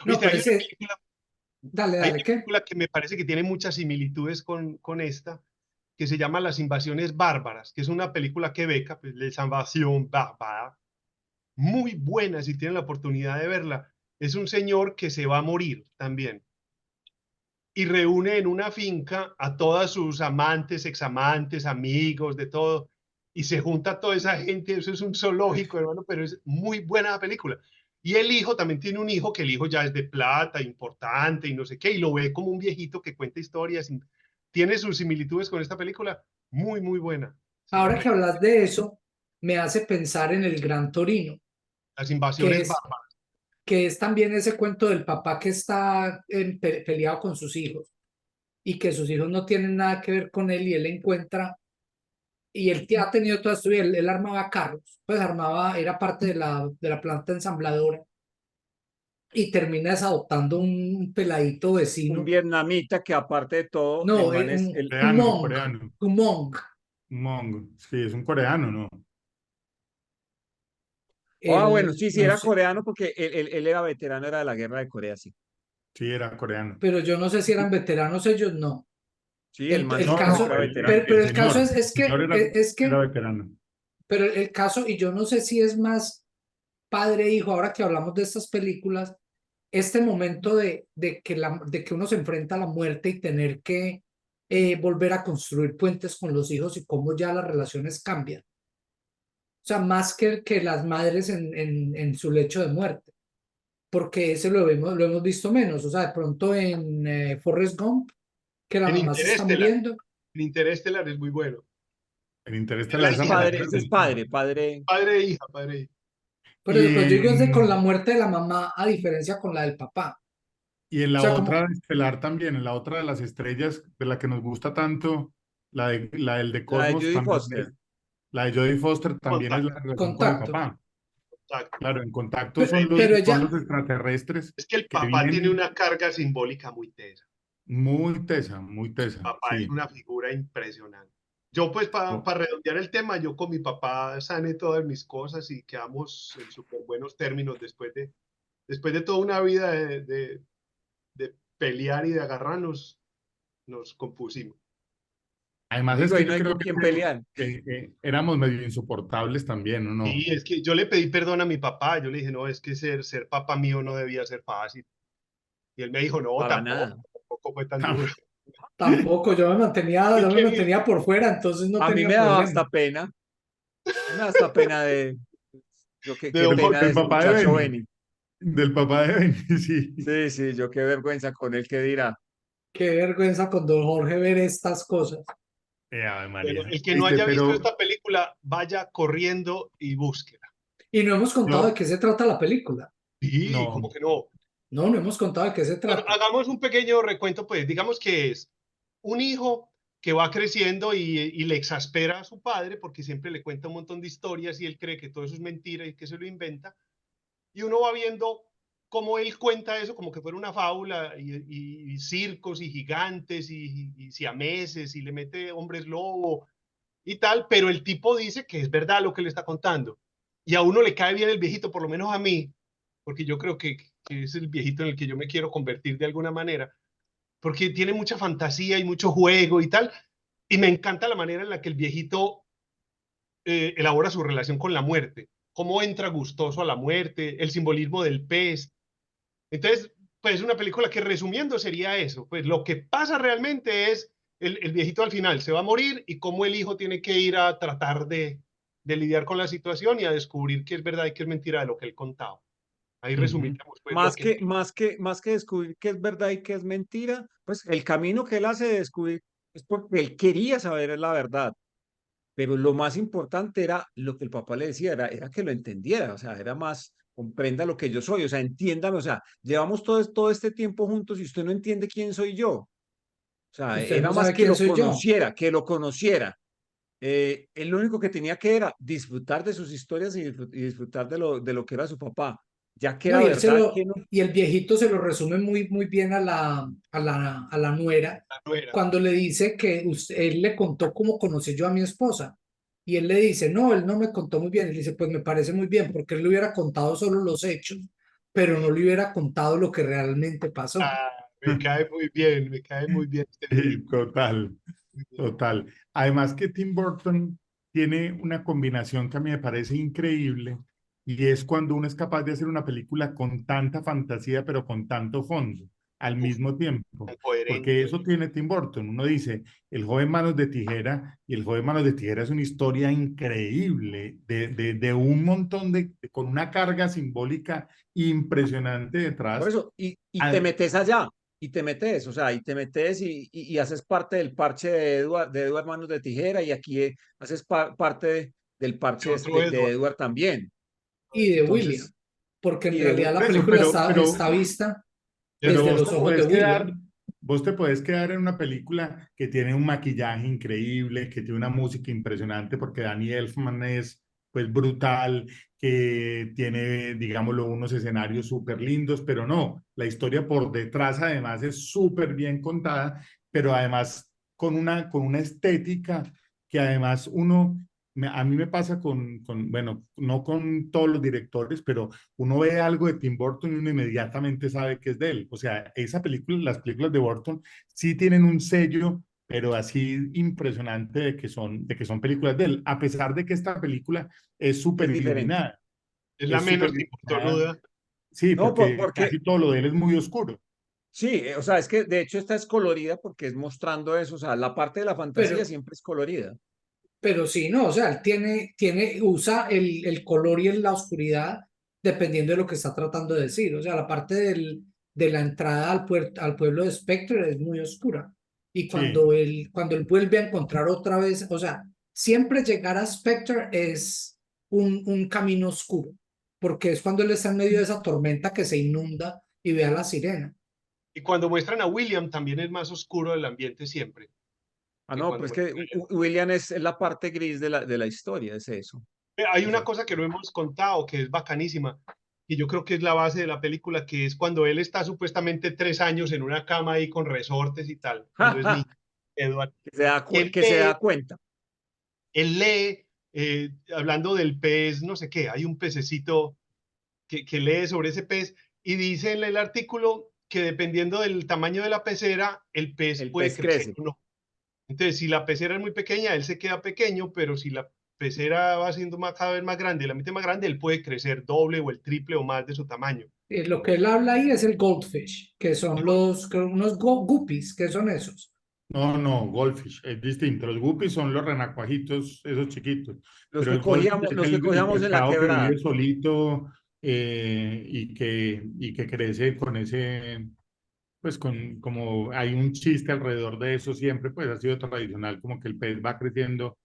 No, Viste, pero hay una ese, película, dale, hay dale, una ¿qué? película que me parece que tiene muchas similitudes con esta, que se llama Las Invasiones Bárbaras, que es una película quebeca, pues, Les Invasions Bárbaras, muy buena si tienen la oportunidad de verla. Es un señor que se va a morir también y reúne en una finca a todas sus amantes, examantes, amigos, de todo, y se junta toda esa gente, eso es un zoológico, hermano, pero es muy buena la película. Y el hijo también tiene un hijo, que el hijo ya es de plata, importante y no sé qué, y lo ve como un viejito que cuenta historias. Tiene sus similitudes con esta película, muy, muy buena. Se la Ahora que recomiendo. hablas de eso, me hace pensar en el Gran Torino, Las que invasiones es, bárbaras. que es también ese cuento del papá que está peleado con sus hijos y que sus hijos no tienen nada que ver con él y él encuentra, y él ha tenido toda su vida, él armaba carros, pues armaba, era parte de la planta ensambladora y terminas adoptando un peladito Un vecino. vietnamita que aparte de todo, el No, man es el, un Coreano. monk. Mongo. Sí, es un coreano, ¿no? ah, bueno, sí, sí, No era sé, coreano porque él era veterano, era de la guerra de Corea, sí. Sí, era coreano. pero yo no sé si eran veteranos ellos, no. Sí, el man El sí No, creo que no, era caso, veterano. pero el caso el es que, señor era veterano. pero el caso, y yo no sé si es más padre e hijo, ahora que hablamos de estas películas, este momento de que uno se enfrenta a la muerte y tener que volver a construir puentes con los hijos y cómo ya las relaciones cambian. O sea, más que las madres en su lecho de muerte, porque ese lo hemos visto menos. O sea, de pronto en Forrest Gump, que la En mamá se está Interestelar. muriendo, En Interestelar es muy bueno. En Es Interestelar, la Ese es esa hija, mujer padre, es ese es hermosísima. padre, padre. padre e hija, padre e hija. pero Y después yo digo es de con la en, muerte de la mamá a diferencia con la del papá. y en O la sea, otra como, de Estelar también, en la otra de las estrellas, de la que nos gusta tanto, la del de La de Cosmos Judy también Foster. la de Jodie Foster también es la Contacto, relación con el contacto. papá. contacto. Claro, en contacto Pero, También, son ella, los extraterrestres es que el que papá tiene vienen una carga simbólica muy tesa. muy El tesa, papá es sí. una figura impresionante. Yo, pues, para Oh, redondear el tema, yo con mi papá sané todas mis cosas y quedamos en súper buenos términos después de toda una vida de pelear y de agarrarnos, nos compusimos. además es Digo, que ahí no yo hay creo con quién pelear. que éramos medio insoportables también, ¿o no? Sí, es que yo le pedí perdón a mi papá, yo le dije, no, es que ser papá mío no debía ser fácil. Y él me dijo, no, Para nada. tampoco fue tan duro. tampoco, Él yo me quería, mantenía por fuera, entonces no A mí tenía me daba problema. hasta pena. A mí me da hasta pena de. Yo de qué don Del, pena de del ese papá de muchacho Benny, Benny. del papá de Benny, sí. Sí, sí, yo qué vergüenza con él que dirá. Qué vergüenza con don Jorge ver estas cosas. Ave Bueno, María. el que no Este, haya visto pero esta película, vaya corriendo y búsquela. Y no hemos contado de yo, qué se trata la película. Sí, no, como que no. No, no hemos contado de qué se Bueno, trata. hagamos un pequeño recuento, pues digamos que es un hijo que va creciendo y le exaspera a su padre porque siempre le cuenta un montón de historias y él cree que todo eso es mentira y que se lo inventa. Y uno va viendo cómo él cuenta eso como que fuera una fábula y circos y gigantes y siameses y le mete hombres lobo y tal, pero el tipo dice que es verdad lo que le está contando. Y a uno le cae bien el viejito, por lo menos a mí, porque yo creo que es el viejito en el que yo me quiero convertir de alguna manera, porque tiene mucha fantasía y mucho juego y tal, y me encanta la manera en la que el viejito elabora su relación con la muerte, cómo entra gustoso a la muerte, el simbolismo del pez. Entonces, pues una película que resumiendo sería eso, pues lo que pasa realmente es el viejito al final se va a morir y cómo el hijo tiene que ir a tratar de lidiar con la situación y a descubrir qué es verdad y qué es mentira de lo que él contaba. Ahí Ujú. resumíamos pues lo que... Más que descubrir qué es verdad y qué es mentira, pues el camino que él hace de descubrir es porque él quería saber la verdad. Pero lo más importante era lo que el papá le decía, era que lo entendiera, o sea, era más, comprenda lo que yo soy, o sea, entiéndame, o sea, llevamos todo este tiempo juntos y usted no entiende quién soy yo. O sea, Usted era no más sabe que quién lo soy yo. conociera, que lo conociera. Él lo único que tenía que era disfrutar de sus historias y disfrutar de lo que era su papá, ya que No, era y él se verdad lo, que no. y el viejito se lo resume muy bien a la nuera no era. cuando le dice que él le contó cómo conocí yo a mi esposa. Y él le dice, no, él no me contó muy bien. Y le dice, pues me parece muy bien, porque él le hubiera contado solo los hechos, pero no le hubiera contado lo que realmente pasó. Ah, me cae muy bien este Sí, viejito. total, Muy bien. total. Además que Tim Burton tiene una combinación que a mí me parece increíble y es cuando uno es capaz de hacer una película con tanta fantasía pero con tanto fondo al Uf, mismo tiempo. tan Porque coherente. eso tiene Tim Burton. Uno dice, El joven Manos de Tijera y El joven Manos de Tijera es una historia increíble de un montón con una carga simbólica impresionante Por detrás. eso, y te Ah, metes allá, y te metes, o sea, y te metes y haces parte del parche de Edward Manos de Tijera, y aquí haces parte del De parche otro de Edward. Edward también. Y de William, Entonces, porque en y de realidad por la eso, película está vista pero desde los ojos de William. vos te puedes quedar en una película que tiene un maquillaje increíble, que tiene una música impresionante, porque Danny Elfman es pues brutal, que tiene, digámoslo, unos escenarios súper lindos, pero no, la historia por detrás además es súper bien contada, pero además con una estética que además a mí me pasa bueno, no con todos los directores, pero uno ve algo de Tim Burton y uno inmediatamente sabe que es de él. O sea, esa película, las películas de Burton sí tienen un sello, pero así impresionante de que son películas de él, a pesar de que esta película es súper es diferente. iluminada. Es la Es súper menos iluminada. timportonuda. Sí, No, porque porque, casi todo lo de él es muy oscuro. sí, o sea, es que de hecho esta es colorida porque es mostrando eso, o sea, la parte de la fantasía Pero, siempre es colorida. pero sí, no, o sea, él usa el color y la oscuridad dependiendo de lo que está tratando de decir. O sea, la parte de la entrada al pueblo de Spectre es muy oscura. Y Sí, cuando él vuelve a encontrar otra vez, o sea, siempre llegar a Spectre es un camino oscuro, porque es cuando él está en medio de esa tormenta que se inunda y ve a la sirena. Y cuando muestran a William también es más oscuro el ambiente siempre Ah, que no, cuando pues que muestran William es la parte gris de la historia, es eso. Hay O una sea, cosa que no hemos contado que es bacanísima y yo creo que es la base de la película, que es cuando él está supuestamente 3 años en una cama ahí con resortes y tal, cuando es niño, Edward, y que se da cuenta. él lee hablando del pez, no sé qué, hay un pececito que lee sobre ese pez y dice en el artículo que dependiendo del tamaño de la pecera, el pez El puede pez crecer crece. o no. Entonces, si la pecera es muy pequeña, él se queda pequeño, pero si la pecera va siendo cada vez más grande, la mitad más grande, él puede crecer doble o el triple o más de su tamaño. Lo que él habla ahí es el goldfish, que son unos guppies, que son esos. no, Goldfish es distinto. Los guppies son los renacuajitos, esos chiquitos, pero el Goldfish es Los que el cogíamos en la pescado que quebrada. vive solito y que crece con ese, pues como hay un chiste alrededor de eso siempre, pues ha sido tradicional, como que el pez va creciendo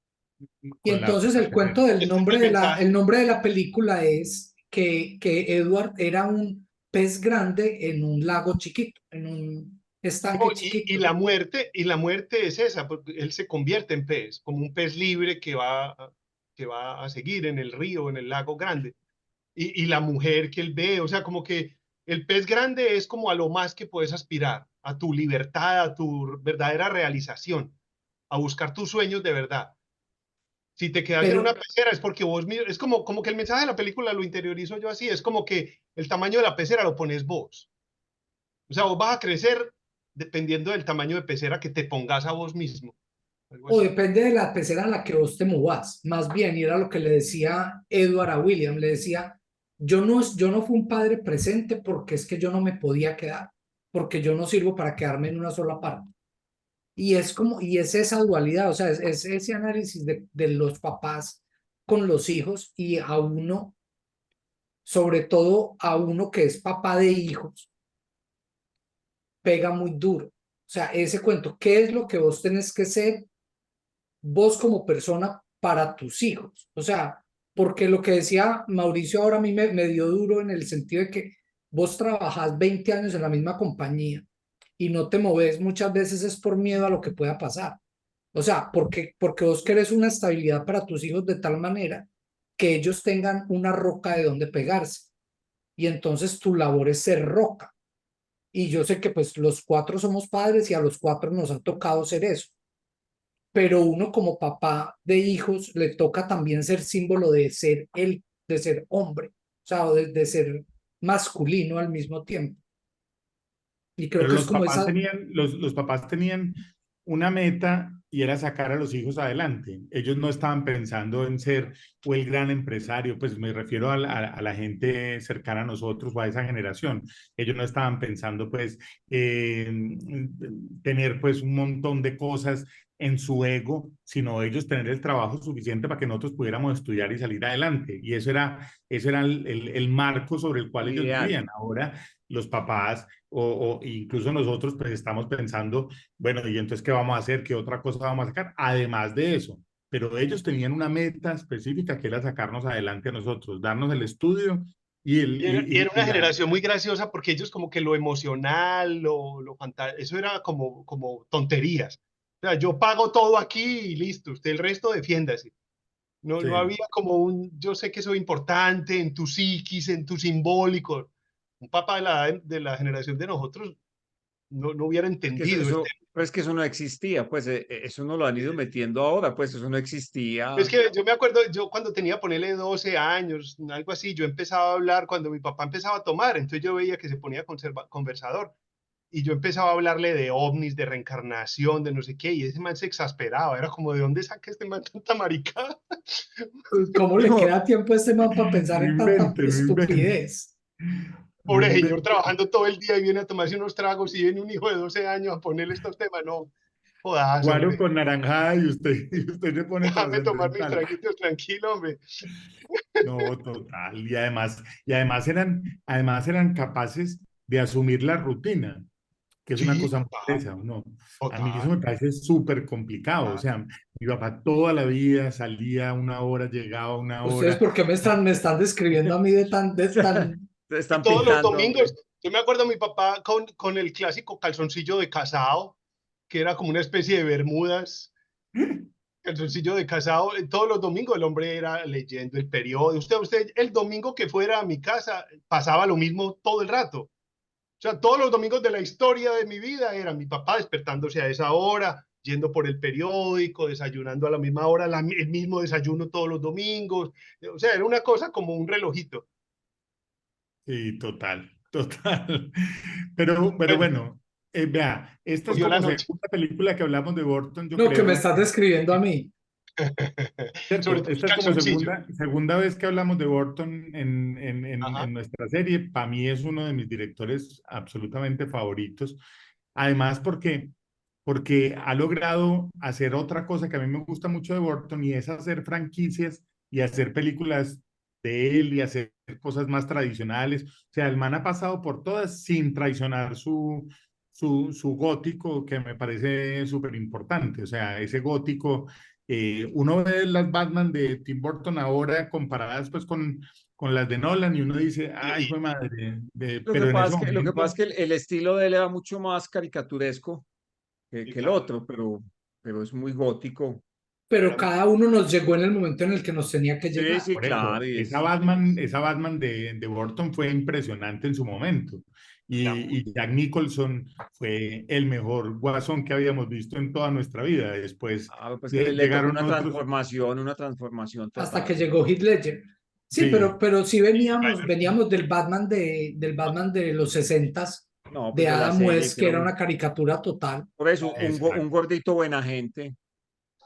Y con entonces la el cuento pecera. del Este es nombre el mensaje. el nombre de la película es que Edward era un pez grande en un lago chiquito, en un No, estanque chiquito. y la muerte es esa, porque él se convierte en pez, como un pez libre que va a seguir en el río, en el lago grande. Y la mujer que él ve, o sea, como que el pez grande es como a lo más que puedes aspirar, a tu libertad, a tu verdadera realización, a buscar tus sueños de verdad. Si te quedas en una Pero, pecera es porque vos, es como que el mensaje de la película lo interiorizo yo así, es como que el tamaño de la pecera lo pones vos. O sea, vos vas a crecer dependiendo del tamaño de pecera que te pongas a vos mismo. Algo o así. depende de la pecera en la que vos te movas. Más bien, y era lo que le decía Edward a William, le decía, yo no fui un padre presente porque es que yo no me podía quedar, porque yo no sirvo para quedarme en una sola parte. Y es como, y es esa dualidad, o sea, es ese análisis de los papás con los hijos y a uno, sobre todo a uno que es papá de hijos, pega muy duro. O sea, ese cuento, ¿qué es lo que vos tenés que ser vos como persona para tus hijos? O sea, porque lo que decía Mauricio ahora a mí me dio duro en el sentido de que vos trabajás 20 años en la misma compañía y no te moves muchas veces es por miedo a lo que pueda pasar. O sea, porque vos querés una estabilidad para tus hijos de tal manera que ellos tengan una roca de donde pegarse. Y entonces tu labor es ser roca. Y yo sé que pues los cuatro somos padres y a los cuatro nos ha tocado ser eso. Pero uno como papá de hijos le toca también ser símbolo de ser él, de ser hombre, o sea, de ser masculino al mismo tiempo. Y creo Pero que es como esa, los papás tenían una meta y era sacar a los hijos adelante. Ellos no estaban pensando en ser o el gran empresario, pues me refiero a la gente cercana a nosotros o a esa generación. Ellos no estaban pensando pues tener pues un montón de cosas en su ego, sino ellos tener el trabajo suficiente para que nosotros pudiéramos estudiar y salir adelante. Y eso era el marco sobre el cual el ellos ideal. vivían. Ahora los papás o incluso nosotros pues estamos pensando, bueno, ¿y entonces qué vamos a hacer? ¿Qué otra cosa vamos a sacar? Además de eso, pero ellos tenían una meta específica que era sacarnos adelante a nosotros, darnos el estudio y, Y era una y la... generación muy graciosa porque ellos como que lo emocional, eso era como tonterías. O sea, yo pago todo aquí y listo, usted el resto defiéndase. No, no Sí. había como yo sé que soy importante en tu psiquis, en tu simbólico. Un papá de la generación de nosotros no hubiera Es que entendido este. pues que eso no existía, pues eso no lo han ido metiendo ahora, pues eso no Es existía. que yo me acuerdo, yo cuando tenía, ponerle 12 años, algo así, yo empezaba a hablar cuando mi papá empezaba a tomar, entonces yo veía que se ponía conversador y yo empezaba a hablarle de ovnis, de reencarnación, de no sé qué, y ese man se exasperaba, era como, ¿de dónde saca este man tanta maricada? ¿cómo le No, queda tiempo a este man para pensar No en tanta invente, no invente, estupidez? no Pobre señor invente. trabajando todo el día y viene a tomarse unos tragos y viene un hijo de 12 años a ponerle estos temas, no, jodas, Guaro hombre, con naranjada y usted se pone déjame tomar mis trascendental. traguitos tranquilo, hombre. No, total. Y además eran capaces de asumir la rutina, que es una Sí, cosa muy total, tesa, ¿no? A mí eso total, me parece súper complicado. O total. sea, mi papá toda la vida salía una hora, llegaba una ¿Ustedes hora. por qué me están describiendo a mí de tan... te Y están todos los pintando, domingos, hombre. yo me acuerdo a mi papá con el clásico calzoncillo de casado, que era como una especie de bermudas, calzoncillo de casado. Todos los domingos el hombre era leyendo el periódico. Usted, el domingo que fuera a mi casa, pasaba lo mismo todo el rato. O sea, todos los domingos de la historia de mi vida era mi papá despertándose a esa hora, yendo por el periódico, desayunando a la misma hora, el mismo desayuno todos los domingos. O sea, era una cosa como un relojito. Sí, total, total. Pero Bueno, bueno, vea, esta es cogió la como noche. segunda película que hablamos de Burton, yo No, que me creo. estás describiendo a mí. Sobre Cierto, todo el esta es como calzoncillo. segunda vez que hablamos de Burton Ajá. en nuestra serie. Para mí es uno de mis directores absolutamente favoritos. Además, porque ha logrado hacer otra cosa que a mí me gusta mucho de Burton y es hacer franquicias y hacer películas de él y hacer cosas más tradicionales. O sea, el man ha pasado por todas sin traicionar su gótico, que me parece súper importante. O sea, ese gótico, uno ve las Batman de Tim Burton ahora comparadas pues con las de Nolan y uno dice, ay, Y, fue madre, Lo que pero en ese pasa es que, lo que pasa es momento, que el estilo de él era mucho más caricaturesco y que el claro, otro, pero es muy gótico. Pero era muy cada uno nos llegó en el momento en el que nos tenía que Sí, llegar. sí, por claro, eso, y Esa Batman de Burton fue impresionante en su momento. era muy, Y Jack Nicholson fue el mejor guasón que habíamos visto en toda nuestra vida. Después pues que le tocó llegaron otros, una transformación Hasta que total. llegó Heath Ledger. Sí, sí, pero sí y veníamos del Batman de los sesentas, No, pues de de la Adam serie, West, que que era era una caricatura total. por eso, un exacto. gordito buena gente.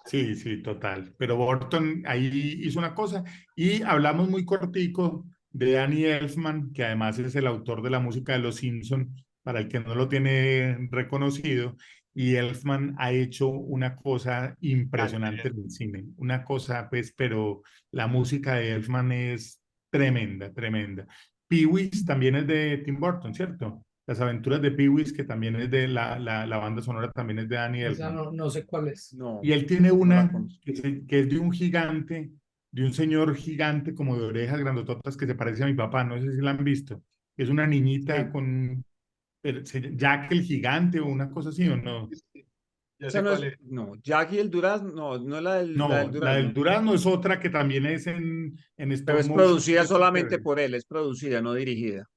Sí, sí, total. Pero Burton ahí hizo una cosa y hablamos muy cortico de Danny Elfman, que además es el autor de la música de Los Simpson, para el que no lo tiene reconocido. y Elfman ha hecho una cosa impresionante en el cine, una cosa, pues, pero la música de Elfman es tremenda, tremenda. Pee-wee's también es de Tim Burton, ¿cierto? Las aventuras de Pee-wee's, que también es de la banda sonora, también es de Danny Esa Elfman. no sé cuál es. Y No, él tiene no la una conozco. que es de un gigante, de un señor gigante como de orejas grandototas que se parece a mi papá, no sé si la han visto. Es una niñita Sí. con Jack el gigante o una cosa así, ¿o no? Ya Esa sé no cuál es, es. no, Jackie el Durazno, no, no es la del No, la del Durazno, Durazno es otra que también es en pero stop es motion y producida es muy solamente chévere. por él, es producida, no dirigida.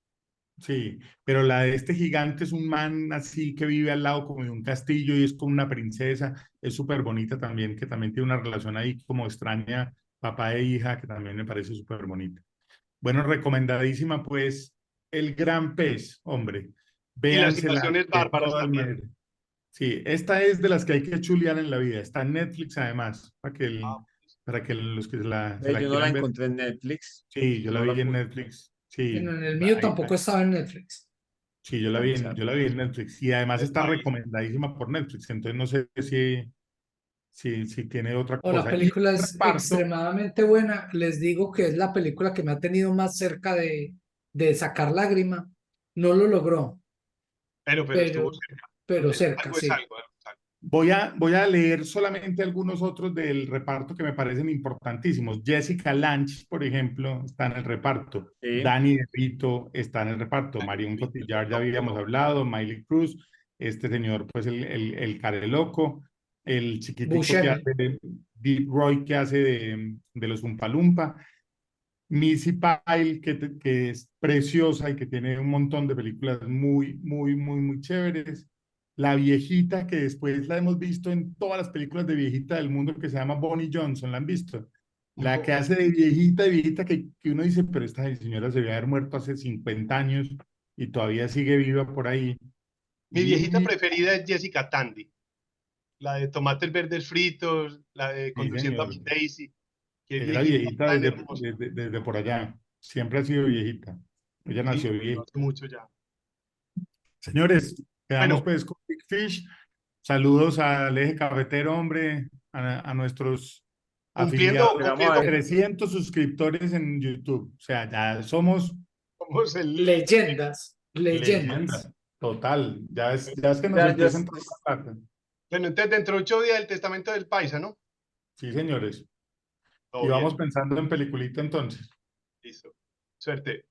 Sí, pero la de este gigante es un man así que vive al lado como de un castillo y es como una princesa, es súper bonita también, que también tiene una relación ahí como extraña, papá e hija, que también me parece súper bonita. Bueno, recomendadísima pues, El Gran Pez, hombre, Y las véansela invasiones de bárbaras todas también. maneras. Sí, esta es de las que hay que chulear en la vida, está en Netflix además, Ah, para que los que se Ve, la yo no la quieran ver. encontré en Netflix, Sí, yo la no la vi en pude. Netflix, Bueno, sí, en el mío ahí- tampoco estaba en Netflix. sí, Ah, ya. yo la vi en Netflix y además está está ahí. recomendadísima por Netflix, entonces no sé si tiene otra O la cosa. Y el película es reparto, extremadamente buena. Les digo que es la película que me ha tenido más cerca de sacar lágrima. No lo logró, Pero estuvo cerca. pero cerca, Algo es sí. algo, algo es algo. voy a leer solamente algunos otros del reparto que me parecen importantísimos. Jessica Lange, por ejemplo, está en el reparto. Sí, Danny DeVito está en el reparto. Dani Marion DeVito, Cotillard ya top de habíamos lo- hablado. Miley Cruz, este señor, pues el care loco, el chiquitico que Buscemi. hace de Deep Roy, que hace de los Umpa Lumpa. Missy Pyle, que es preciosa y que tiene un montón de películas muy, muy, muy, muy chéveres. La viejita, que después la hemos visto en todas las películas de viejita del mundo, que se llama Bonnie Johnson, ¿la han visto? La que No. hace de viejita, que uno dice, pero esta señora se debe haber muerto hace 50 años y todavía sigue viva por ahí. Mi viejita Y, preferida es Jessica Tandy, la de tomates verdes fritos, la de sí, conduciendo a señor, Miss Daisy. Qué era viejita viejita tan hermosa. desde por allá. Siempre ha sido viejita. Ella Sí, nació murió viejita. hace mucho ya. Señores, quedamos Bueno, pues con Big Fish. Saludos al eje cafetero, hombre, a nuestros afiliados. esperamos a cumpliendo, ver. 300 suscriptores en YouTube. O sea, ya somos somos Leyendas, leyendas. leyendas. Total. Ya es que nos Ya, ya, empieza a entrar la plata. bueno, entonces dentro de 8 días el testamento del paisa, ¿no? Sí, señores. Y Todo bien, vamos pensando en peliculita entonces. listo. Suerte.